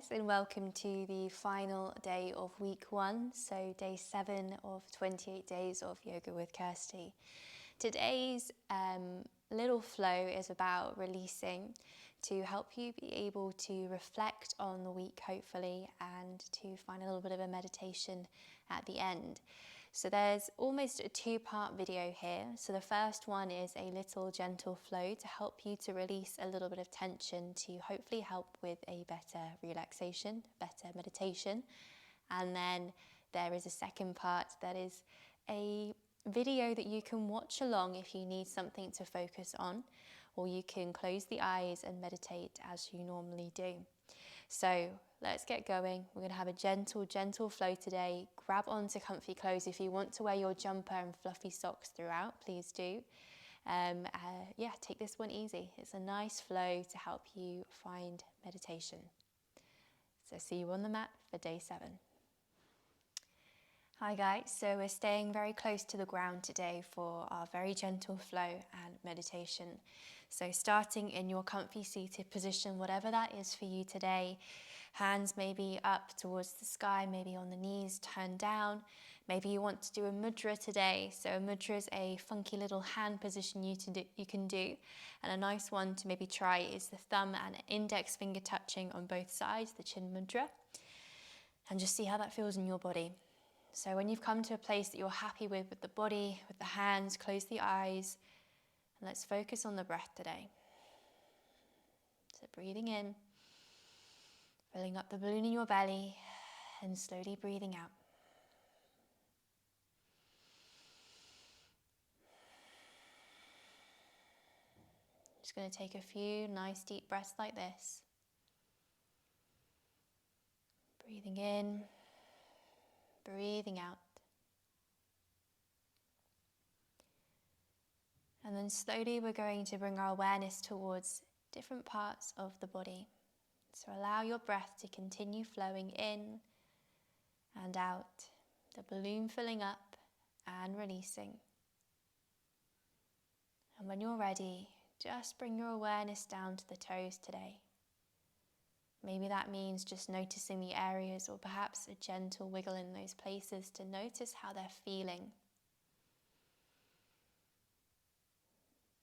guys, and welcome to the final day of week 1, so day 7 of 28 days of Yoga with Kirstie. Today's little flow is about releasing to help you be able to reflect on the week, hopefully, and to find a little bit of a meditation at the end. So there's almost a 2-part video here. So the first one is a little gentle flow to help you to release a little bit of tension to hopefully help with a better relaxation, better meditation. And then there is a second part that is a video that you can watch along if you need something to focus on, or you can close the eyes and meditate as you normally do. So let's get going. We're going to have a gentle flow today. Grab onto comfy clothes. If you want to wear your jumper and fluffy socks throughout, please do. Take this one easy. It's a nice flow to help you find meditation. So see you on the mat for day 7. Hi guys, so we're staying very close to the ground today for our very gentle flow and meditation. So starting in your comfy seated position, whatever that is for you today, hands maybe up towards the sky, maybe on the knees, turned down. Maybe you want to do a mudra today. So a mudra is a funky little hand position you can do. And a nice one to maybe try is the thumb and index finger touching on both sides, the chin mudra. And just see how that feels in your body. So when you've come to a place that you're happy with the body, with the hands, close the eyes, and let's focus on the breath today. So breathing in, filling up the balloon in your belly, and slowly breathing out. Just going to take a few nice deep breaths like this. Breathing in, breathing out. And then slowly we're going to bring our awareness towards different parts of the body. So allow your breath to continue flowing in and out, the balloon filling up and releasing. And when you're ready, just bring your awareness down to the toes today. Maybe that means just noticing the areas, or perhaps a gentle wiggle in those places to notice how they're feeling.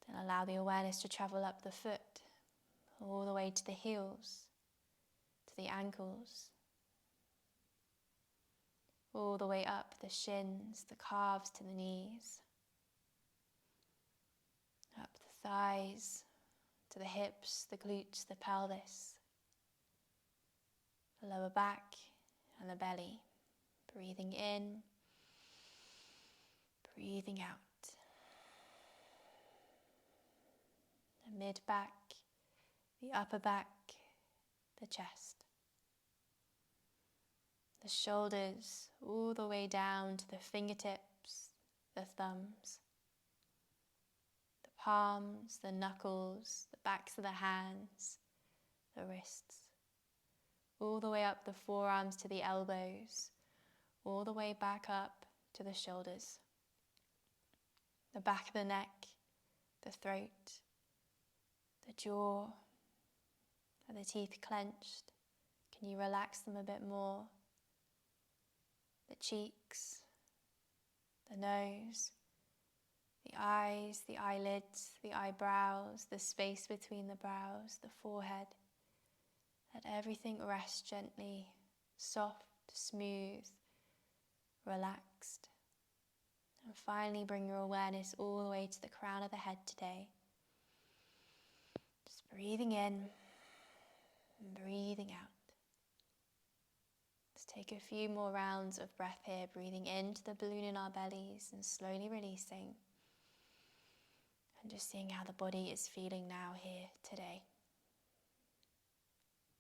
Then allow the awareness to travel up the foot, all the way to the heels, to the ankles, all the way up the shins, the calves to the knees, up the thighs, to the hips, the glutes, the pelvis, the lower back and the belly. Breathing in, breathing out. The mid-back, the upper back, the chest. The shoulders all the way down to the fingertips, the thumbs, the palms, the knuckles, the backs of the hands, the wrists. All the way up the forearms to the elbows, all the way back up to the shoulders. The back of the neck, the throat, the jaw. Are the teeth clenched? Can you relax them a bit more? The cheeks, the nose, the eyes, the eyelids, the eyebrows, the space between the brows, the forehead. Let everything rest gently, soft, smooth, relaxed. And finally bring your awareness all the way to the crown of the head today. Just breathing in and breathing out. Let's take a few more rounds of breath here, breathing into the balloon in our bellies and slowly releasing. And just seeing how the body is feeling now here today.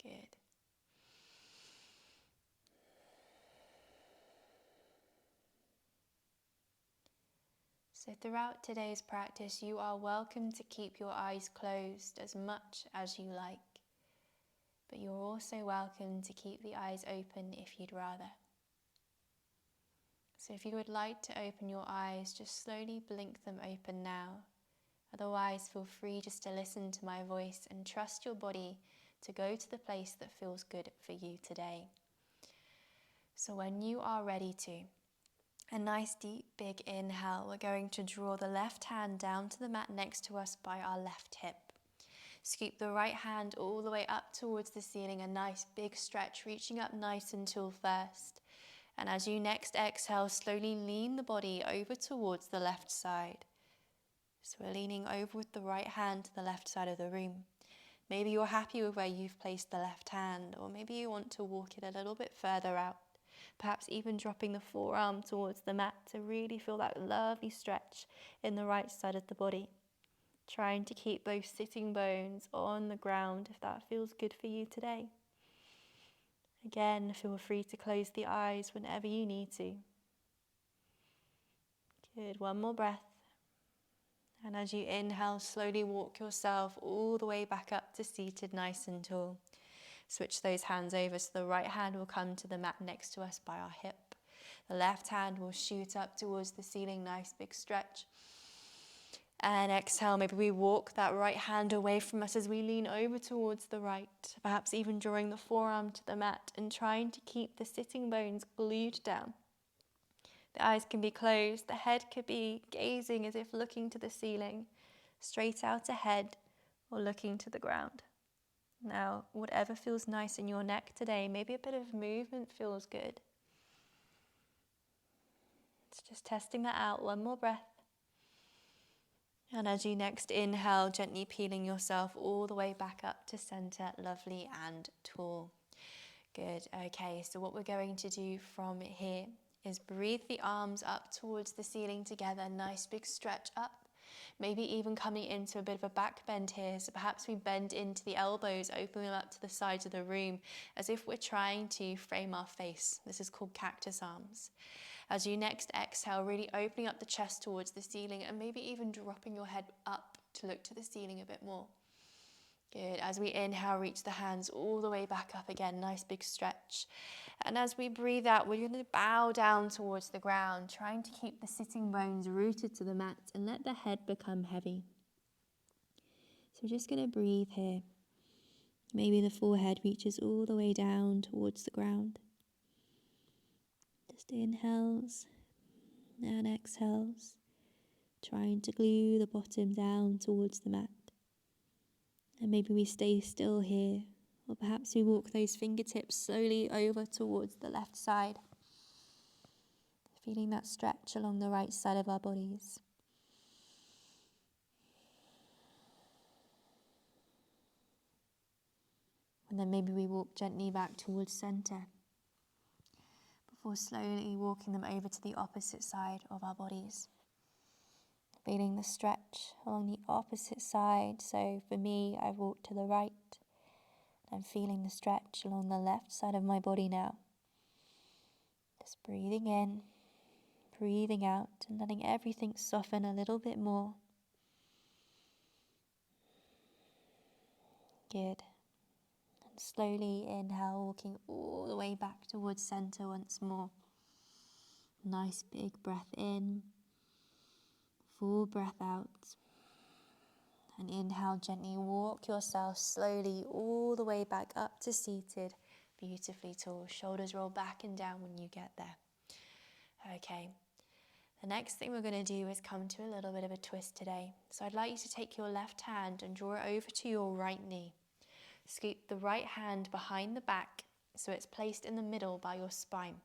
Good. So throughout today's practice, you are welcome to keep your eyes closed as much as you like. But you're also welcome to keep the eyes open if you'd rather. So if you would like to open your eyes, just slowly blink them open now. Otherwise, feel free just to listen to my voice and trust your body to go to the place that feels good for you today. So when you are ready to, a nice deep big inhale, we're going to draw the left hand down to the mat next to us by our left hip. Scoop the right hand all the way up towards the ceiling, a nice big stretch, reaching up nice and tall first. And as you next exhale, slowly lean the body over towards the left side. So we're leaning over with the right hand to the left side of the room. Maybe you're happy with where you've placed the left hand, or maybe you want to walk it a little bit further out. Perhaps even dropping the forearm towards the mat to really feel that lovely stretch in the right side of the body. Trying to keep those sitting bones on the ground if that feels good for you today. Again, feel free to close the eyes whenever you need to. Good, one more breath. And as you inhale, slowly walk yourself all the way back up to seated nice and tall. Switch those hands over so the right hand will come to the mat next to us by our hip. The left hand will shoot up towards the ceiling, nice big stretch. And exhale, maybe we walk that right hand away from us as we lean over towards the right, perhaps even drawing the forearm to the mat and trying to keep the sitting bones glued down. The eyes can be closed, the head could be gazing as if looking to the ceiling, straight out ahead or looking to the ground. Now, whatever feels nice in your neck today, maybe a bit of movement feels good. It's just testing that out, one more breath. And as you next inhale, gently peeling yourself all the way back up to center, lovely and tall. Good, okay, so what we're going to do from here is breathe the arms up towards the ceiling together, nice big stretch up. Maybe even coming into a bit of a back bend here, so perhaps we bend into the elbows, open them up to the sides of the room, as if we're trying to frame our face. This is called cactus arms. As you next exhale, really opening up the chest towards the ceiling and maybe even dropping your head up to look to the ceiling a bit more. Good. As we inhale, reach the hands all the way back up again. Nice big stretch. And as we breathe out, we're going to bow down towards the ground, trying to keep the sitting bones rooted to the mat and let the head become heavy. So we're just going to breathe here. Maybe the forehead reaches all the way down towards the ground. Just inhales and exhales, trying to glue the bottom down towards the mat. And maybe we stay still here, or perhaps we walk those fingertips slowly over towards the left side, feeling that stretch along the right side of our bodies. And then maybe we walk gently back towards center, before slowly walking them over to the opposite side of our bodies. Feeling the stretch along the opposite side. So for me, I walk to the right. I'm feeling the stretch along the left side of my body now. Just breathing in, breathing out, and letting everything soften a little bit more. Good. And slowly inhale, walking all the way back towards center once more. Nice big breath in. Full breath out. And inhale, gently walk yourself slowly all the way back up to seated, beautifully tall. Shoulders roll back and down when you get there. Okay, the next thing we're going to do is come to a little bit of a twist today. So I'd like you to take your left hand and draw it over to your right knee. Scoop the right hand behind the back so it's placed in the middle by your spine.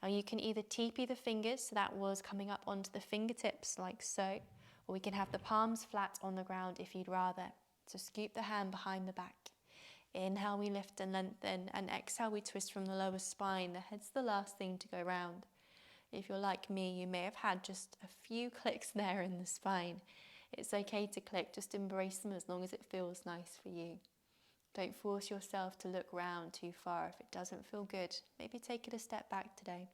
Now you can either TP the fingers, so that was coming up onto the fingertips like so, or we can have the palms flat on the ground if you'd rather. So scoop the hand behind the back. Inhale, we lift and lengthen, and exhale, we twist from the lower spine. The head's the last thing to go round. If you're like me, you may have had just a few clicks there in the spine. It's okay to click, just embrace them as long as it feels nice for you. Don't force yourself to look round too far. If it doesn't feel good, maybe take it a step back today.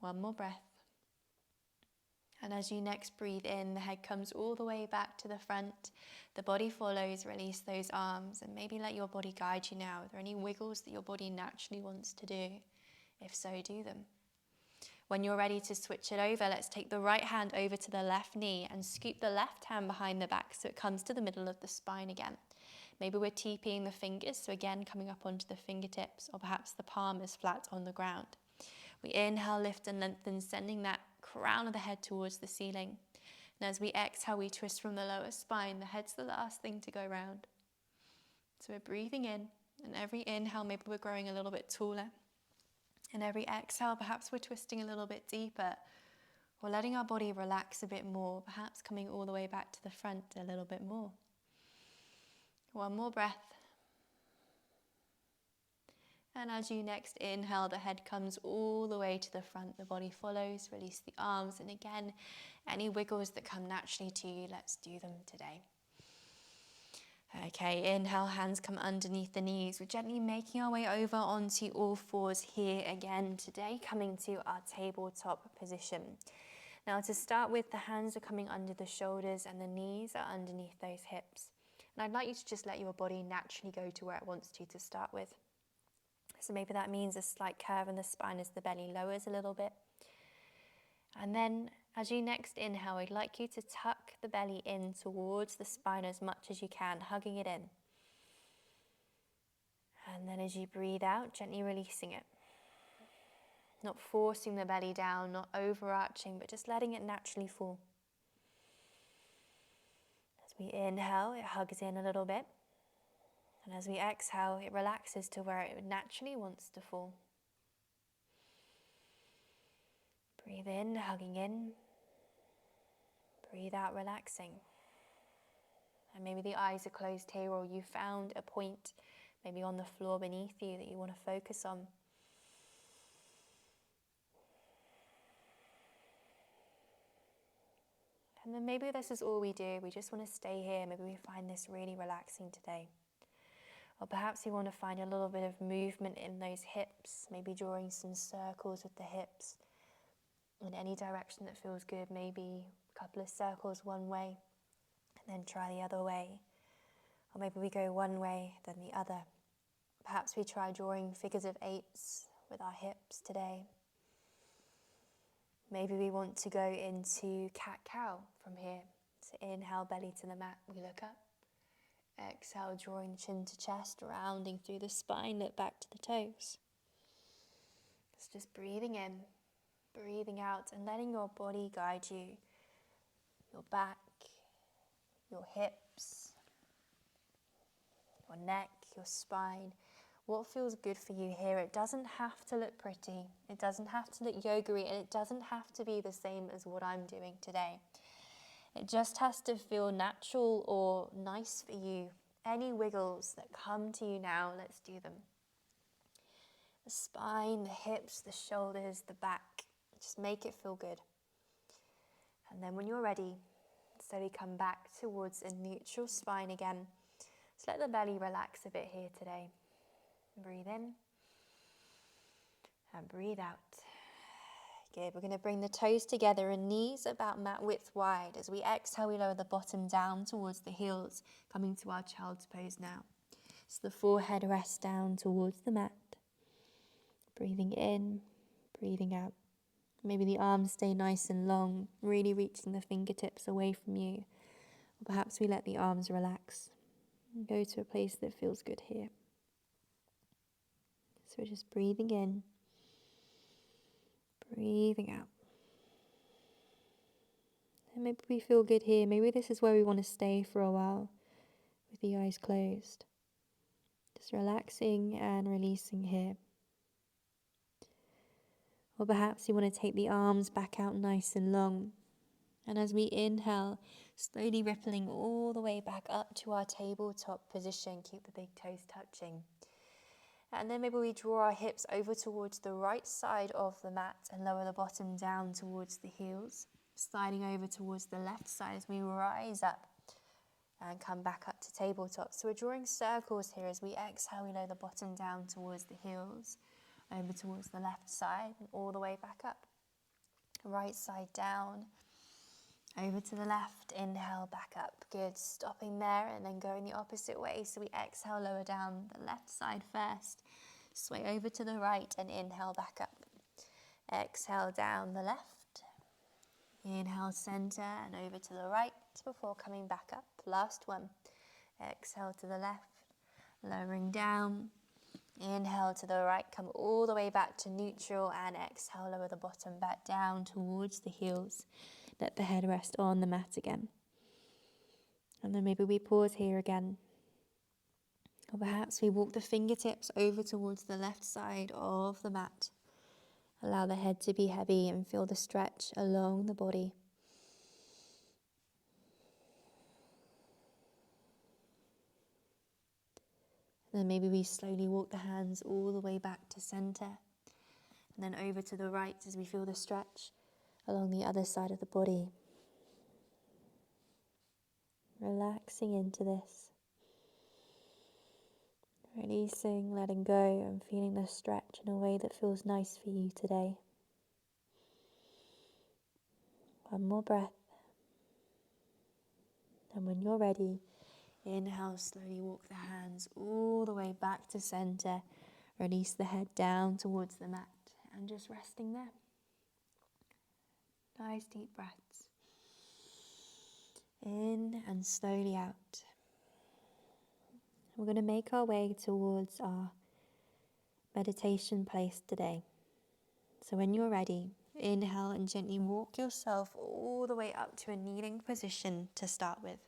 One more breath. And as you next breathe in, the head comes all the way back to the front. The body follows, release those arms, and maybe let your body guide you now. Are there any wiggles that your body naturally wants to do? If so, do them. When you're ready to switch it over, let's take the right hand over to the left knee and scoop the left hand behind the back so it comes to the middle of the spine again. Maybe we're TPing the fingers, so again, coming up onto the fingertips, or perhaps the palm is flat on the ground. We inhale, lift and lengthen, sending that crown of the head towards the ceiling. And as we exhale, we twist from the lower spine. The head's the last thing to go round. So we're breathing in, and every inhale, maybe we're growing a little bit taller. And every exhale, perhaps we're twisting a little bit deeper, or letting our body relax a bit more, perhaps coming all the way back to the front a little bit more. One more breath. And as you next inhale, the head comes all the way to the front, the body follows, release the arms, and again, any wiggles that come naturally to you, let's do them today. Okay, inhale, hands come underneath the knees. We're gently making our way over onto all fours here again today, coming to our tabletop position. Now to start with, the hands are coming under the shoulders and the knees are underneath those hips. And I'd like you to just let your body naturally go to where it wants to start with. So maybe that means a slight curve in the spine as the belly lowers a little bit. And then as you next inhale, I'd like you to tuck the belly in towards the spine as much as you can, hugging it in. And then as you breathe out, gently releasing it. Not forcing the belly down, not overarching, but just letting it naturally fall. As we inhale, it hugs in a little bit. And as we exhale, it relaxes to where it naturally wants to fall. Breathe in, hugging in. Breathe out, relaxing. And maybe the eyes are closed here, or you found a point maybe on the floor beneath you that you want to focus on. And then maybe this is all we do. We just want to stay here. Maybe we find this really relaxing today. Or perhaps you want to find a little bit of movement in those hips, maybe drawing some circles with the hips in any direction that feels good. Maybe a couple of circles one way and then try the other way. Or maybe we go one way, then the other. Perhaps we try drawing figures of eights with our hips today. Maybe we want to go into cat-cow from here. So inhale, belly to the mat, we look up. Exhale, drawing chin to chest, rounding through the spine, look back to the toes. It's just breathing in, breathing out, and letting your body guide you. Your back, your hips, your neck, your spine. What feels good for you here? It doesn't have to look pretty. It doesn't have to look yoga-y, and it doesn't have to be the same as what I'm doing today. It just has to feel natural or nice for you. Any wiggles that come to you now, let's do them. The spine, the hips, the shoulders, the back. Just make it feel good. And then when you're ready, slowly come back towards a neutral spine again. Just let the belly relax a bit here today. Breathe in and breathe out. Good. We're going to bring the toes together and knees about mat width wide. As we exhale, we lower the bottom down towards the heels, coming to our child's pose now. So the forehead rests down towards the mat. Breathing in, breathing out. Maybe the arms stay nice and long, really reaching the fingertips away from you. Or perhaps we let the arms relax and go to a place that feels good here. So we're just breathing in, breathing out. And maybe we feel good here. Maybe this is where we want to stay for a while with the eyes closed. Just relaxing and releasing here. Or perhaps you want to take the arms back out nice and long. And as we inhale, slowly rippling all the way back up to our tabletop position. Keep the big toes touching. And then maybe we draw our hips over towards the right side of the mat and lower the bottom down towards the heels, sliding over towards the left side as we rise up and come back up to tabletop. So we're drawing circles here. As we exhale, we lower the bottom down towards the heels, over towards the left side and all the way back up. Right side down, over to the left, inhale, back up. Good, stopping there and then going the opposite way. So we exhale, lower down the left side first, sway over to the right and inhale, back up. Exhale, down the left, inhale, center and over to the right before coming back up. Last one. Exhale to the left, lowering down. Inhale to the right, come all the way back to neutral, and exhale, lower the bottom back down towards the heels. Let the head rest on the mat again. And then maybe we pause here again. Or perhaps we walk the fingertips over towards the left side of the mat. Allow the head to be heavy and feel the stretch along the body. And then maybe we slowly walk the hands all the way back to center. And then over to the right as we feel the stretch along the other side of the body. Relaxing into this. Releasing, letting go, and feeling the stretch in a way that feels nice for you today. One more breath. And when you're ready, inhale, slowly walk the hands all the way back to center. Release the head down towards the mat and just resting there. Nice deep breaths. In and slowly out. We're going to make our way towards our meditation place today. So when you're ready, inhale and gently walk yourself all the way up to a kneeling position to start with.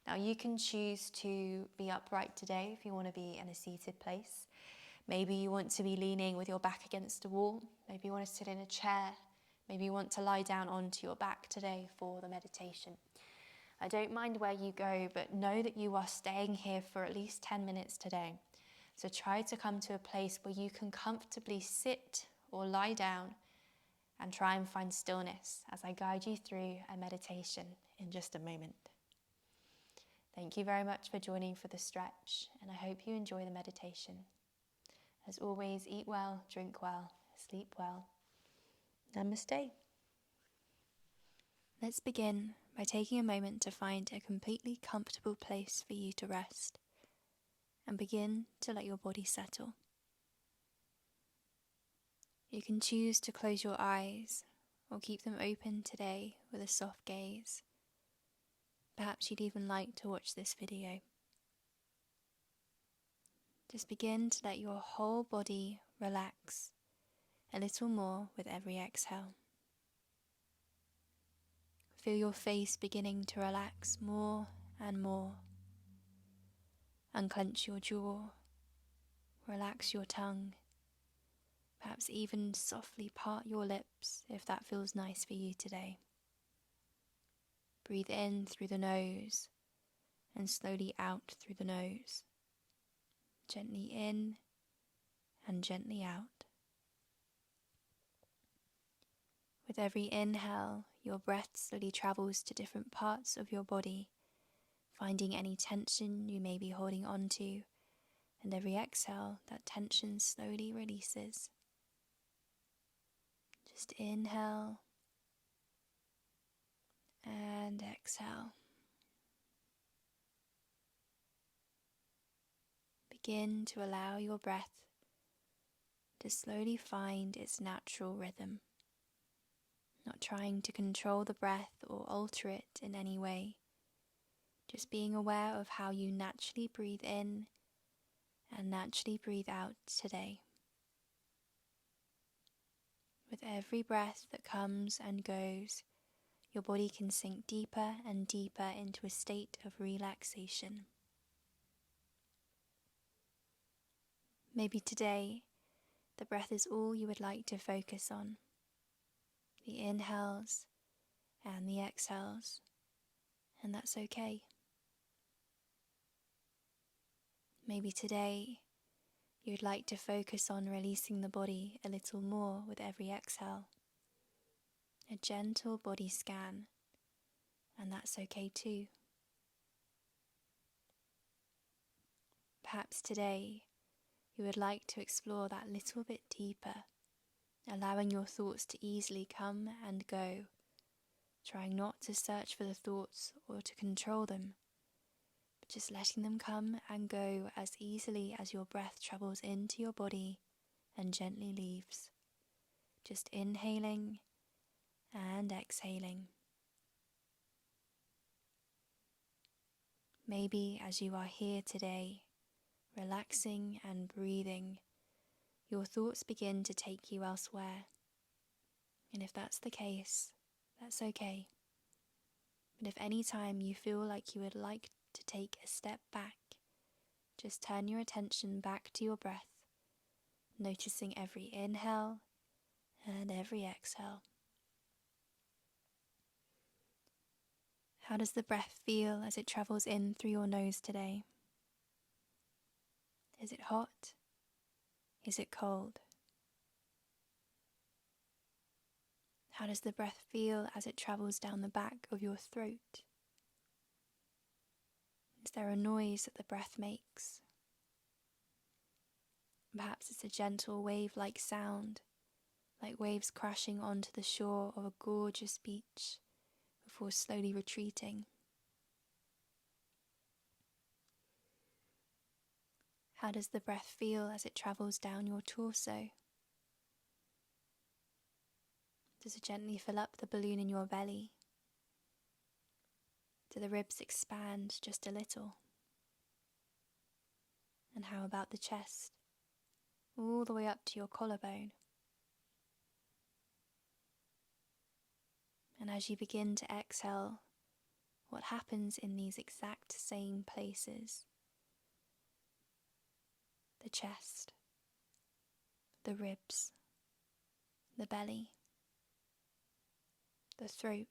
Now you can choose to be upright today if you want to be in a seated place. Maybe you want to be leaning with your back against a wall. Maybe you want to sit in a chair. Maybe you want to lie down onto your back today for the meditation. I don't mind where you go, but know that you are staying here for at least 10 minutes today. So try to come to a place where you can comfortably sit or lie down and try and find stillness as I guide you through a meditation in just a moment. Thank you very much for joining for the stretch, and I hope you enjoy the meditation. As always, eat well, drink well, sleep well. Namaste. Let's begin by taking a moment to find a completely comfortable place for you to rest and begin to let your body settle. You can choose to close your eyes or keep them open today with a soft gaze. Perhaps you'd even like to watch this video. Just begin to let your whole body relax a little more with every exhale. Feel your face beginning to relax more and more. Unclench your jaw, relax your tongue, perhaps even softly part your lips if that feels nice for you today. Breathe in through the nose and slowly out through the nose. Gently in and gently out. With every inhale, your breath slowly travels to different parts of your body, finding any tension you may be holding on to, and every exhale, that tension slowly releases. Just inhale and exhale. Begin to allow your breath to slowly find its natural rhythm, not trying to control the breath or alter it in any way, just being aware of how you naturally breathe in and naturally breathe out today. With every breath that comes and goes, your body can sink deeper and deeper into a state of relaxation. Maybe today, the breath is all you would like to focus on. The inhales and the exhales, and that's okay. Maybe today, you'd like to focus on releasing the body a little more with every exhale. A gentle body scan, and that's okay too. Perhaps today, you would like to explore that little bit deeper, allowing your thoughts to easily come and go, trying not to search for the thoughts or to control them, but just letting them come and go as easily as your breath travels into your body and gently leaves. Just inhaling and exhaling. Maybe as you are here today, relaxing and breathing, your thoughts begin to take you elsewhere. And if that's the case, that's okay. But if any time you feel like you would like to take a step back, just turn your attention back to your breath, noticing every inhale and every exhale. How does the breath feel as it travels in through your nose today? Is it hot? Is it cold? How does the breath feel as it travels down the back of your throat? Is there a noise that the breath makes? Perhaps it's a gentle wave-like sound, like waves crashing onto the shore of a gorgeous beach before slowly retreating. How does the breath feel as it travels down your torso? Does it gently fill up the balloon in your belly? Do the ribs expand just a little? And how about the chest, all the way up to your collarbone? And as you begin to exhale, what happens in these exact same places? The chest, the ribs, the belly, the throat.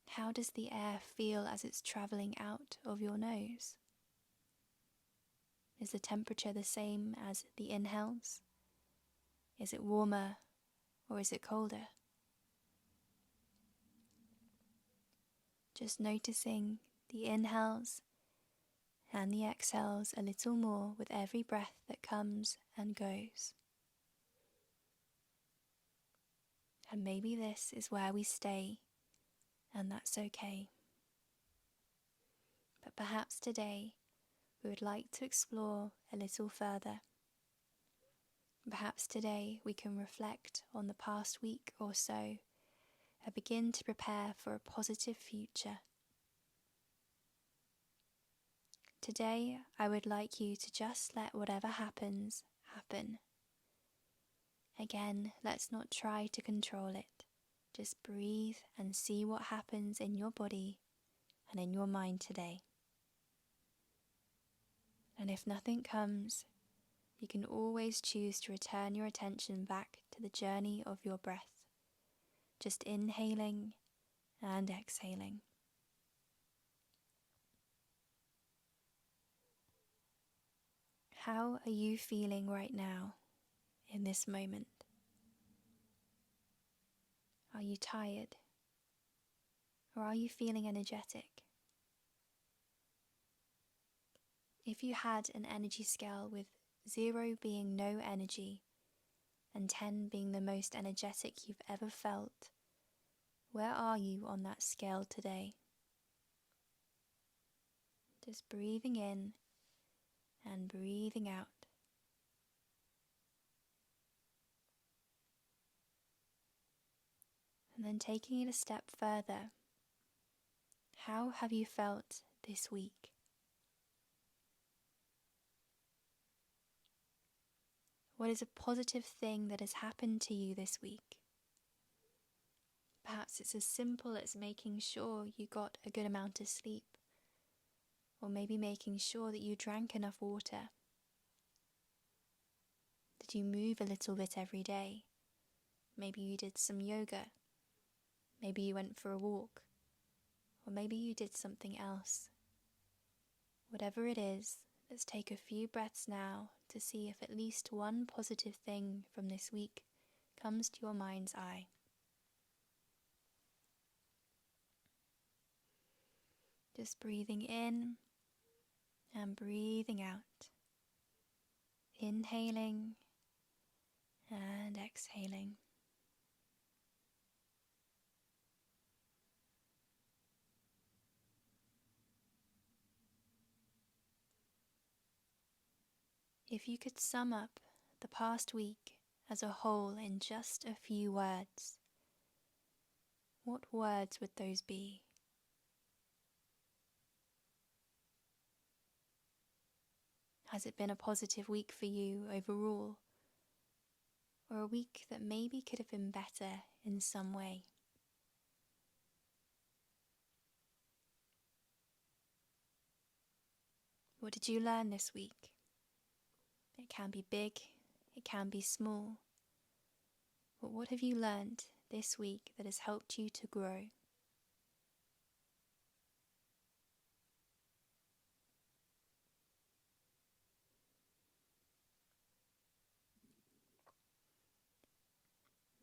How does the air feel as it's travelling out of your nose? Is the temperature the same as the inhales? Is it warmer or is it colder? Just noticing the inhales and the exhales a little more with every breath that comes and goes. And maybe this is where we stay, and that's okay. But perhaps today we would like to explore a little further. Perhaps today we can reflect on the past week or so and begin to prepare for a positive future. Today, I would like you to just let whatever happens, happen. Again, let's not try to control it. Just breathe and see what happens in your body and in your mind today. And if nothing comes, you can always choose to return your attention back to the journey of your breath, just inhaling and exhaling. How are you feeling right now in this moment? Are you tired? Or are you feeling energetic? If you had an energy scale with 0 being no energy and 10 being the most energetic you've ever felt, where are you on that scale today? Just breathing in and breathing out. And then taking it a step further, how have you felt this week? What is a positive thing that has happened to you this week? Perhaps it's as simple as making sure you got a good amount of sleep, or maybe making sure that you drank enough water. Did you move a little bit every day? Maybe you did some yoga. Maybe you went for a walk. Or maybe you did something else. Whatever it is, let's take a few breaths now to see if at least one positive thing from this week comes to your mind's eye. Just breathing in and breathing out. Inhaling and exhaling. If you could sum up the past week as a whole in just a few words, what words would those be? Has it been a positive week for you overall? Or a week that maybe could have been better in some way? What did you learn this week? It can be big, it can be small. But what have you learned this week that has helped you to grow?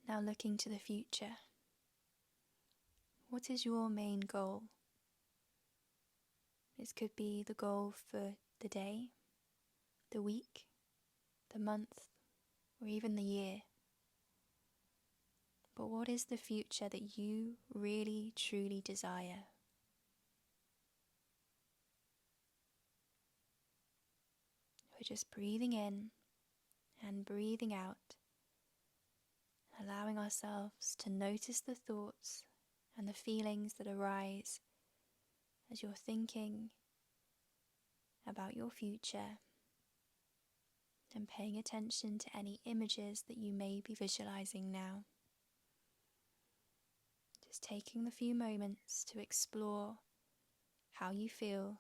Now looking to the future. What is your main goal? This could be the goal for the day, the week, the month, or even the year. But what is the future that you really, truly desire? We're just breathing in and breathing out, allowing ourselves to notice the thoughts and the feelings that arise as you're thinking about your future, and paying attention to any images that you may be visualizing now. Just taking the few moments to explore how you feel,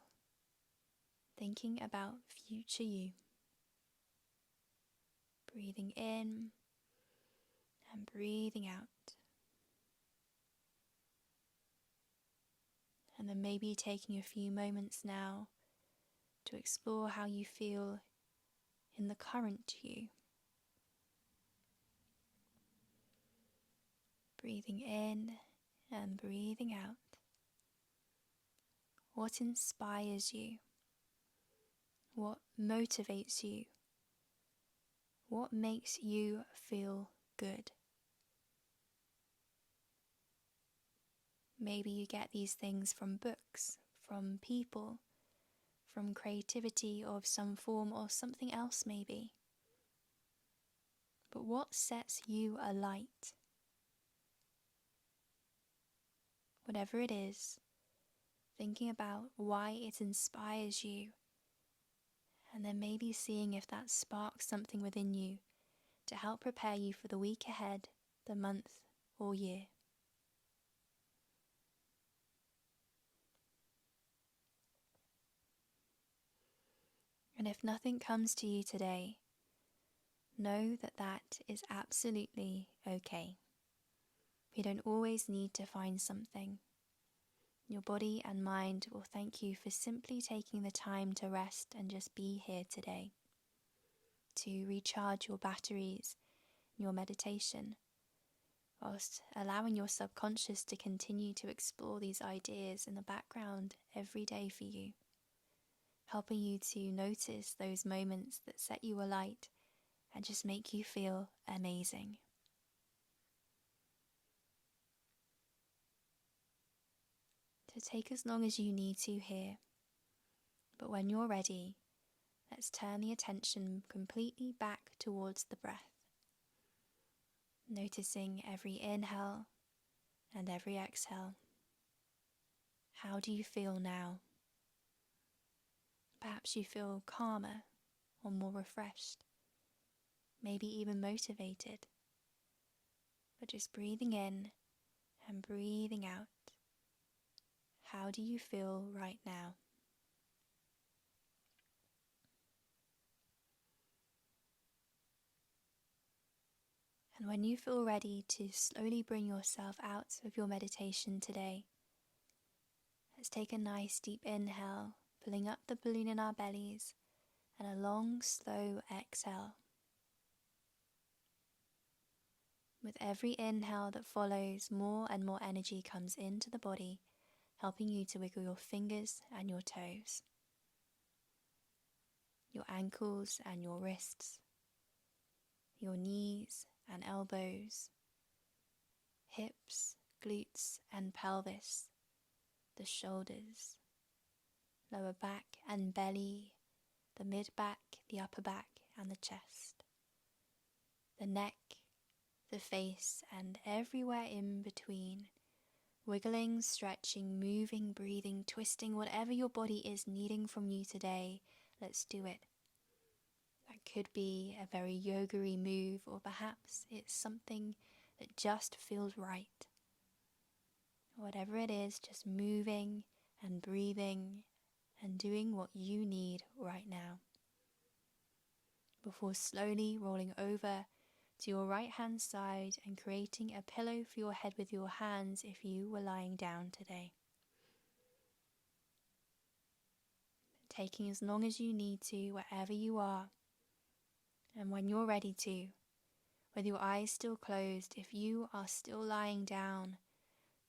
thinking about future you. Breathing in and breathing out. And then maybe taking a few moments now to explore how you feel in the current you. Breathing in and breathing out. What inspires you? What motivates you? What makes you feel good? Maybe you get these things from books, from people, from creativity of some form or something else maybe. But what sets you alight? Whatever it is, thinking about why it inspires you, and then maybe seeing if that sparks something within you to help prepare you for the week ahead, the month, or year. And if nothing comes to you today, know that that is absolutely okay. We don't always need to find something. Your body and mind will thank you for simply taking the time to rest and just be here today, to recharge your batteries in your meditation, whilst allowing your subconscious to continue to explore these ideas in the background every day for you, helping you to notice those moments that set you alight and just make you feel amazing. So take as long as you need to here, but when you're ready, let's turn the attention completely back towards the breath, noticing every inhale and every exhale. How do you feel now? Perhaps you feel calmer or more refreshed, maybe even motivated. But just breathing in and breathing out. How do you feel right now? And when you feel ready to slowly bring yourself out of your meditation today, let's take a nice deep inhale, filling up the balloon in our bellies, and a long, slow exhale. With every inhale that follows, more and more energy comes into the body, helping you to wiggle your fingers and your toes, your ankles and your wrists, your knees and elbows, hips, glutes and pelvis, the shoulders, lower back and belly, the mid-back, the upper back and the chest, the neck, the face and everywhere in between, wiggling, stretching, moving, breathing, twisting, whatever your body is needing from you today, let's do it. could be a very yoga-y move, or perhaps it's something that just feels right. Whatever it is, just moving and breathing and doing what you need right now. Before slowly rolling over to your right hand side and creating a pillow for your head with your hands if you were lying down today. Taking as long as you need to wherever you are. And when you're ready to, with your eyes still closed, if you are still lying down,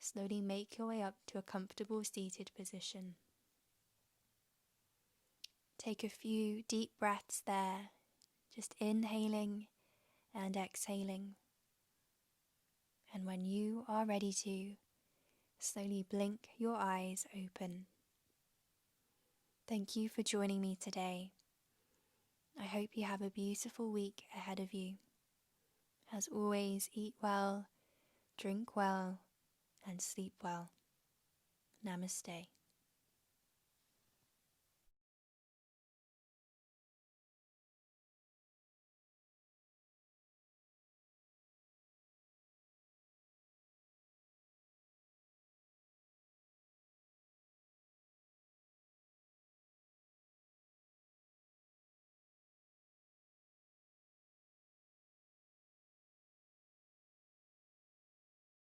slowly make your way up to a comfortable seated position. Take a few deep breaths there, just inhaling and exhaling. And when you are ready to, slowly blink your eyes open. Thank you for joining me today. I hope you have a beautiful week ahead of you. As always, eat well, drink well, and sleep well. Namaste.